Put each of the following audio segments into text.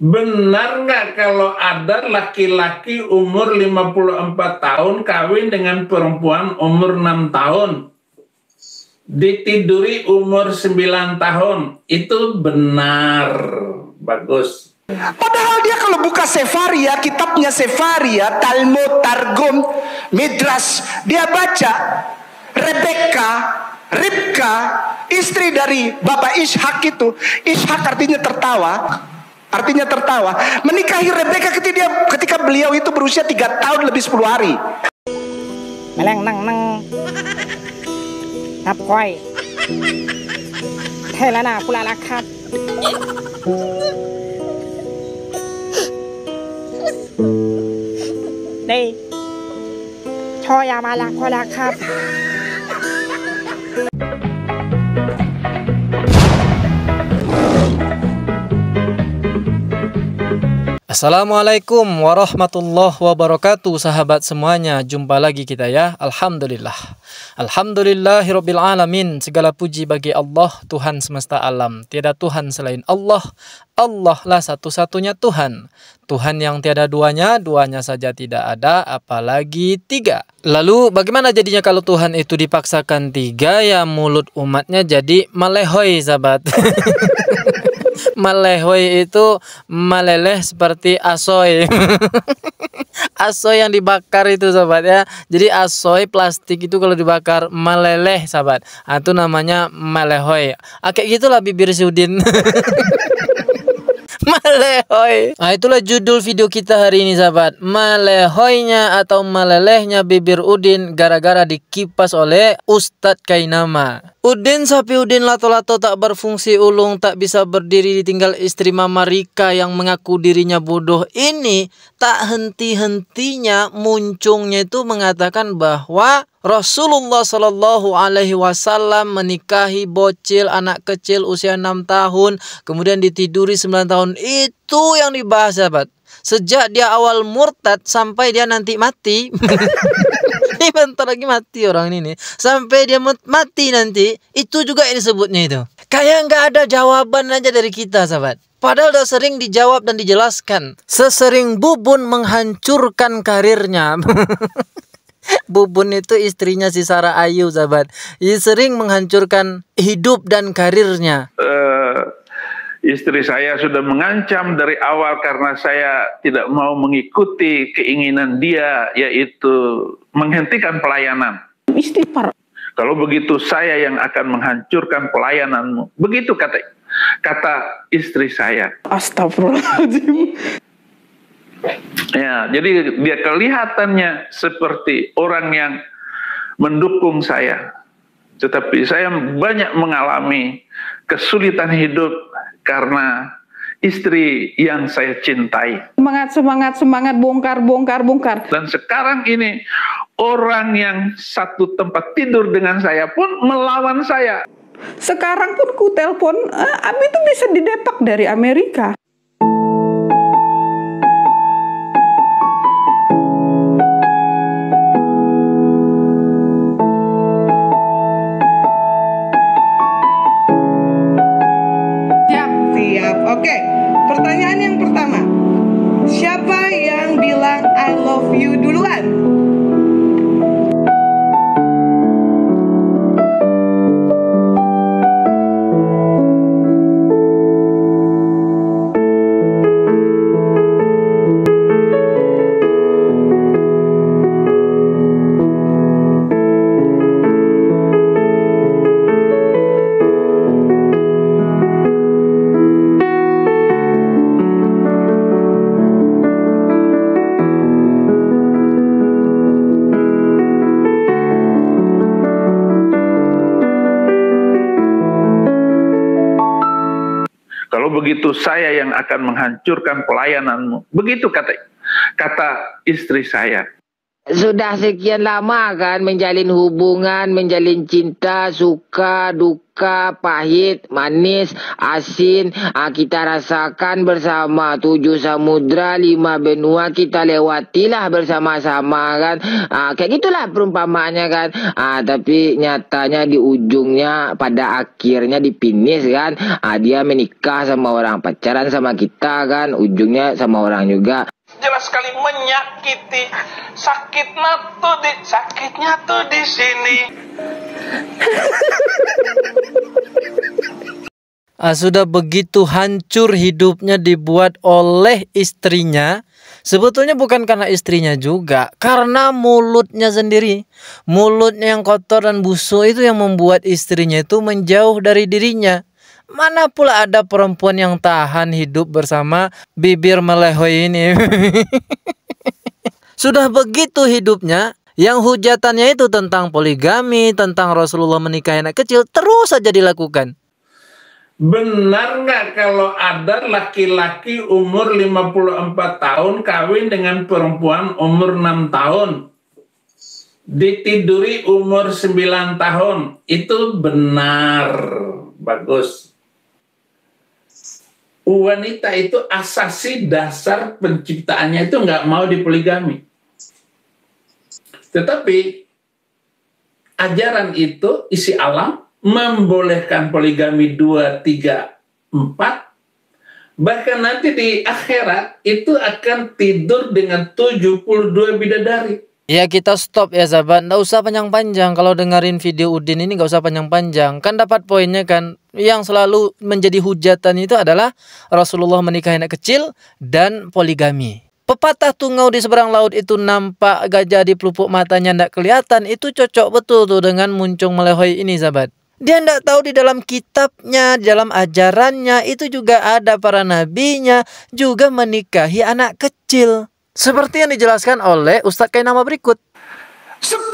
Benar nggak kalau ada laki-laki umur 54 tahun kawin dengan perempuan umur 6 tahun? Ditiduri umur 9 tahun. Itu benar. Bagus. Padahal dia kalau buka Sefaria, kitabnya Sefaria, Talmud, Targum, Midrash, dia baca Ribka, istri dari Bapak Ishak itu. Ishak artinya tertawa. Artinya tertawa. Menikahi Rebeka ketika beliau itu berusia 3 tahun lebih 10 hari. Meleng nang Apkoi Thelana pula lakap Đây Cho ya mà lạc hoa lạc khắp Assalamualaikum warahmatullahi wabarakatuh. Sahabat semuanya, jumpa lagi kita ya. Alhamdulillahirabbil alamin. Segala puji bagi Allah, Tuhan semesta alam. Tiada Tuhan selain Allah. Allah lah satu-satunya Tuhan. Tuhan yang tiada duanya, duanya saja tidak ada, apalagi tiga. Lalu bagaimana jadinya kalau Tuhan itu dipaksakan tiga? Ya mulut umatnya jadi melehoi, sahabat. Melehoi itu meleleh seperti asoy. Asoy yang dibakar itu, sahabat ya. Jadi asoy plastik itu kalau dibakar meleleh, sahabat. Itu namanya melehoi. Kayak gitulah bibir si Udin. Melehoi. Nah, itulah judul video kita hari ini, sahabat. Melehoinya atau melelehnya bibir Udin gara-gara dikipas oleh Ustadz Kainama. Udin sapi Udin lato-lato tak berfungsi ulung, tak bisa berdiri, ditinggal istri Mama Rika yang mengaku dirinya bodoh ini. Tak henti-hentinya muncungnya itu mengatakan bahwa Rasulullah Shallallahu Alaihi Wasallam menikahi bocil anak kecil usia 6 tahun, kemudian ditiduri 9 tahun. Itu yang dibahas, sahabat. Sejak dia awal murtad sampai dia nanti mati. Ini bentar lagi mati orang ini nih. Sampai dia mati nanti, itu juga yang disebutnya itu. Kayak nggak ada jawaban aja dari kita, sahabat. Padahal udah sering dijawab dan dijelaskan. Sesering Bubun menghancurkan karirnya. Bubun itu istrinya si Sarah Ayu, sahabat. Ia sering menghancurkan hidup dan karirnya. Istri saya sudah mengancam dari awal karena saya tidak mau mengikuti keinginan dia, yaitu menghentikan pelayanan. Istighfar. Kalau begitu saya yang akan menghancurkan pelayananmu. Begitu kata istri saya. Astagfirullahaladzim. Ya, jadi dia kelihatannya seperti orang yang mendukung saya. Tetapi saya banyak mengalami kesulitan hidup karena istri yang saya cintai. Semangat, bongkar. Dan sekarang ini orang yang satu tempat tidur dengan saya pun melawan saya. Sekarang pun ku telepon, Abi itu bisa didepak dari Amerika. Oke, pertanyaan yang pertama. Siapa yang bilang I love you duluan? Kalau begitu saya yang akan menghancurkan pelayananmu. Begitu kata istri saya. Sudah sekian lama kan menjalin hubungan, menjalin cinta, suka, duka. suka, pahit, manis, asin, kita rasakan bersama. 7 samudra, 5 benua kita lewatilah bersama-sama kan. Kayak gitulah perumpamaannya kan. Tapi nyatanya di ujungnya pada akhirnya di finish kan, dia menikah sama orang, pacaran sama kita kan, ujungnya sama orang juga. Jelas sekali menyakiti. Sakitnya tuh di sini. Sudah begitu hancur hidupnya dibuat oleh istrinya. Sebetulnya bukan karena istrinya juga, karena mulutnya sendiri. Mulutnya yang kotor dan busuk itu yang membuat istrinya itu menjauh dari dirinya. Mana pula ada perempuan yang tahan hidup bersama bibir melehoi ini. Sudah begitu hidupnya, yang hujatannya itu tentang poligami, tentang Rasulullah menikahi anak kecil, terus saja dilakukan. Benar nggak kalau ada laki-laki umur 54 tahun kawin dengan perempuan umur 6 tahun? Ditiduri umur 9 tahun. Itu benar. Bagus. Wanita itu asasi dasar penciptaannya itu nggak mau dipoligami. Tetapi ajaran itu, isi alam, membolehkan poligami 2, 3, 4. Bahkan nanti di akhirat itu akan tidur dengan 72 bidadari. Ya kita stop ya sahabat, nggak usah panjang-panjang. Kalau dengerin video Udin ini nggak usah panjang-panjang. Kan dapat poinnya kan. Yang selalu menjadi hujatan itu adalah Rasulullah menikahi anak kecil dan poligami. Pepatah tungau di seberang laut itu nampak gajah di pelupuk matanya ndak kelihatan. Itu cocok betul tuh dengan muncung melehoi ini sahabat. Dia ndak tahu di dalam kitabnya, di dalam ajarannya itu juga ada para nabinya juga menikahi anak kecil. Seperti yang dijelaskan oleh Ustadz Kainama berikut.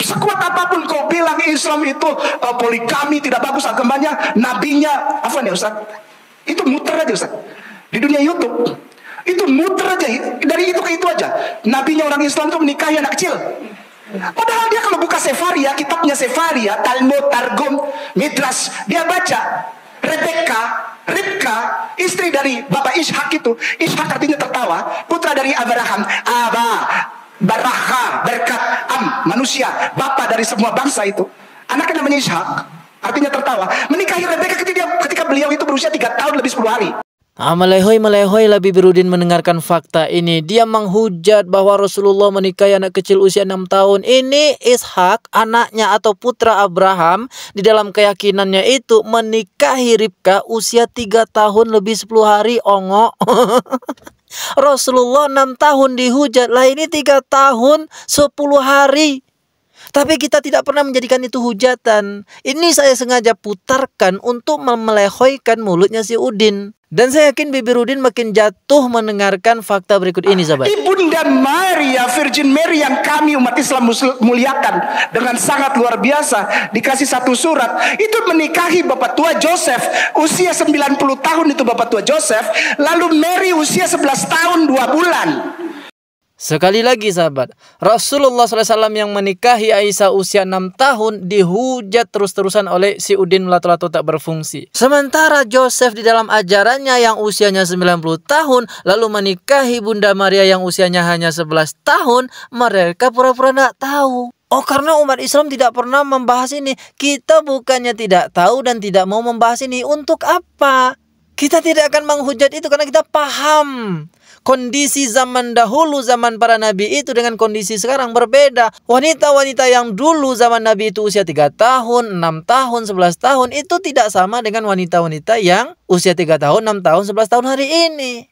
Sekuat apapun kau bilang Islam itu poligami tidak bagus agamanya, nabinya, apa nih Ustadz? Itu muter aja Ustadz. Di dunia YouTube itu muter aja, dari itu ke itu aja. Nabinya orang Islam itu menikahi anak kecil. Padahal dia kalau buka Sefaria, kitabnya Sefaria, Talmud, Targum, Midrash, dia baca Ribka, istri dari Bapak Ishak itu. Ishak artinya tertawa, putra dari Abraham. Baraka, berkat, manusia, bapak dari semua bangsa itu. Anaknya namanya Ishak, artinya tertawa. Menikahi Rebeka ketika beliau itu berusia 3 tahun lebih 10 hari. Melehoi lah Bibir Udin mendengarkan fakta ini. Dia menghujat bahwa Rasulullah menikahi anak kecil usia 6 tahun. Ini Ishak, anaknya atau putra Abraham, di dalam keyakinannya itu menikahi Ribka usia 3 tahun lebih 10 hari. Ongok. Rasulullah 6 tahun dihujat, lah ini 3 tahun 10 hari. Tapi kita tidak pernah menjadikan itu hujatan. Ini saya sengaja putarkan untuk memelehoikan mulutnya si Udin. Dan saya yakin Bibir Udin makin jatuh mendengarkan fakta berikut ini sahabat. Ibunda Maria, Virgin Mary yang kami umat Islam muliakan dengan sangat luar biasa, dikasih satu surat, itu menikahi bapak tua Joseph usia 90 tahun itu bapak tua Joseph, lalu Mary usia 11 tahun 2 bulan. Sekali lagi sahabat, Rasulullah SAW yang menikahi Aisyah usia 6 tahun dihujat terus-terusan oleh si Udin Lato-Lato tak berfungsi. Sementara Joseph di dalam ajarannya yang usianya 90 tahun lalu menikahi Bunda Maria yang usianya hanya 11 tahun, mereka pura-pura tidak tahu. Oh, karena umat Islam tidak pernah membahas ini. Kita bukannya tidak tahu dan tidak mau membahas ini. Untuk apa? Kita tidak akan menghujat itu karena kita paham. Kondisi zaman dahulu, zaman para nabi itu dengan kondisi sekarang berbeda. Wanita-wanita yang dulu zaman nabi itu usia 3 tahun, 6 tahun, 11 tahun itu tidak sama dengan wanita-wanita yang usia 3 tahun, 6 tahun, 11 tahun hari ini.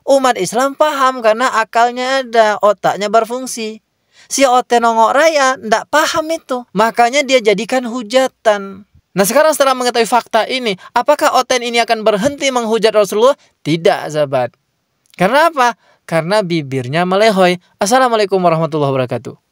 Umat Islam paham karena akalnya ada, otaknya berfungsi. Si Oten Nongok Raya tidak paham itu. Makanya dia jadikan hujatan. Nah sekarang setelah mengetahui fakta ini, apakah Oten ini akan berhenti menghujat Rasulullah? Tidak sahabat. Karena apa? Karena bibirnya melehoi. Assalamualaikum warahmatullahi wabarakatuh.